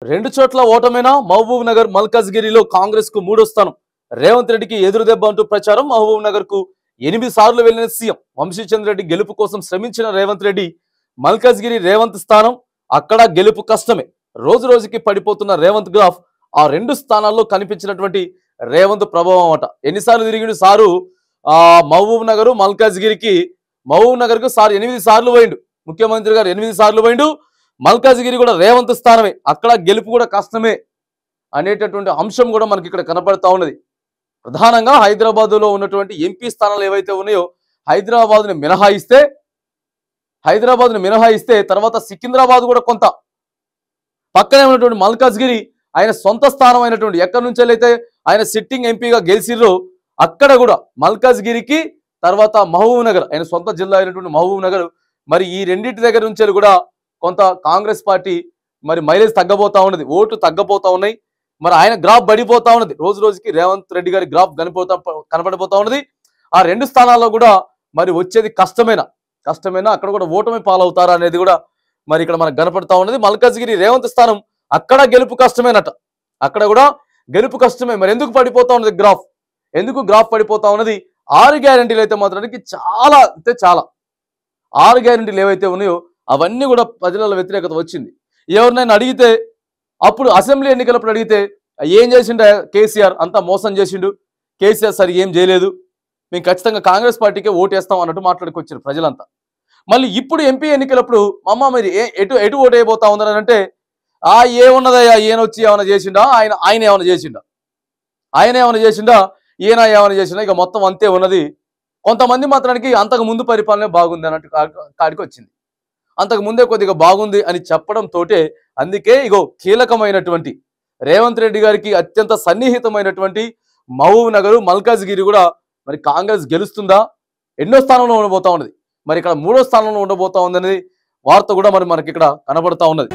రెండు చోట్ల ఓటమేనా? మహబూబ్ నగర్ మల్కాజ్గిరిలో కాంగ్రెస్ కు మూడో స్థానం. రేవంత్ రెడ్డికి ఎదురు దెబ్బ అంటూ ప్రచారం. మహబూబ్ నగర్ కు 8 సార్లు వెళ్లిన సీఎం వంశీచంద్ర రెడ్డి గెలుపు కోసం శ్రమించిన రేవంత్ రెడ్డి మల్కాజ్గిరి రేవంత్ స్థానం అక్కడ గెలుపు కష్టమే. రోజు రోజుకి పడిపోతున్న రేవంత్ గ్రాఫ్ ఆ రెండు స్థానాల్లో కనిపించినటువంటి రేవంత్ ప్రభావం అట. ఎన్నిసార్లు తిరిగిండు సారు మహబూబ్ నగర్ మల్కాజ్గిరికి? మహబూబ్ నగర్ కు సార్ 8 సార్లు పోయిండు. ముఖ్యమంత్రి గారు 8 సార్లు పోయిండు. మల్కాజ్గిరి కూడా రేవంత్ స్థానమే, అక్కడ గెలుపు కూడా కష్టమే అనేటటువంటి అంశం కూడా మనకి ఇక్కడ కనపడతా ఉన్నది. ప్రధానంగా హైదరాబాద్లో ఉన్నటువంటి ఎంపీ స్థానాలు ఏవైతే ఉన్నాయో హైదరాబాద్ని మినహాయిస్తే తర్వాత సికింద్రాబాద్ కూడా కొంత పక్కనే ఉన్నటువంటి మల్కాజ్గిరి ఆయన సొంత స్థానం అయినటువంటి ఎక్కడి నుంచి అయితే ఆయన సిట్టింగ్ ఎంపీగా గెలిచిర్రో అక్కడ కూడా మల్కాజ్గిరికి తర్వాత మహబూబ్ నగర్ ఆయన సొంత జిల్లా అయినటువంటి మహబూబ్ నగర్, మరి ఈ రెండింటి దగ్గర నుంచి కూడా కొంత కాంగ్రెస్ పార్టీ మరి మైలేజ్ తగ్గబోతా ఉన్నది, ఓట్లు తగ్గబోతా ఉన్నాయి. మరి ఆయన గ్రాఫ్ పడిపోతా ఉన్నది. రోజు రోజుకి రేవంత్ రెడ్డి గారి గ్రాఫ్ కనపడిపోతా ఉన్నది. ఆ రెండు స్థానాల్లో కూడా మరి వచ్చేది కష్టమేనా అక్కడ కూడా ఓటమి పాలవుతారా అనేది కూడా మరి ఇక్కడ మనకు కనపడతా ఉన్నది. మల్కాజ్గిరి రేవంత్ స్థానం అక్కడ గెలుపు కష్టమేనట, అక్కడ కూడా గెలుపు కష్టమే. మరి ఎందుకు పడిపోతా ఉన్నది గ్రాఫ్? ఎందుకు గ్రాఫ్ పడిపోతా ఉన్నది? 6 గ్యారెంటీలు అయితే మాత్రానికి చాలా 6 గ్యారెంటీలు ఏవైతే ఉన్నాయో అవన్నీ కూడా ప్రజల వ్యతిరేకత వచ్చింది. ఎవరినైనా అడిగితే అప్పుడు అసెంబ్లీ ఎన్నికలప్పుడు అడిగితే ఏం చేసిండు కేసీఆర్, అంతా మోసం చేసిండు, కేసీఆర్ సరి ఏం చేయలేదు, మేము ఖచ్చితంగా కాంగ్రెస్ పార్టీకే ఓటేస్తాం అన్నట్టు మాట్లాడుకొచ్చారు ప్రజలంతా. మళ్ళీ ఇప్పుడు ఎంపీ ఎన్నికలప్పుడు అమ్మ మీరు ఎటు ఓటు వేయబోతా ఉందని అంటే ఏమున్నదయ్యా, ఈయన వచ్చి ఏమైనా చేసిండా, ఆయన ఏమైనా చేసిండా, ఈయన ఏమైనా చేసిండా, ఇక మొత్తం అంతే ఉన్నది. కొంతమంది మాత్రానికి అంతకు ముందు పరిపాలన బాగుంది అన్నట్టు కాడికి వచ్చింది. అంతకు ముందే కొద్దిగా బాగుంది అని చెప్పడంతో అందుకే ఇగో కీలకమైనటువంటి రేవంత్ రెడ్డి గారికి అత్యంత సన్నిహితమైనటువంటి మహబూబ్ నగర్ మల్కాజ్గిరి కూడా మరి కాంగ్రెస్ గెలుస్తుందా, ఎన్నో స్థానంలో ఉండబోతా ఉన్నది, మరి ఇక్కడ 3వ స్థానంలో ఉండబోతా ఉందనేది వార్త కూడా మనకి ఇక్కడ కనబడతా ఉన్నది.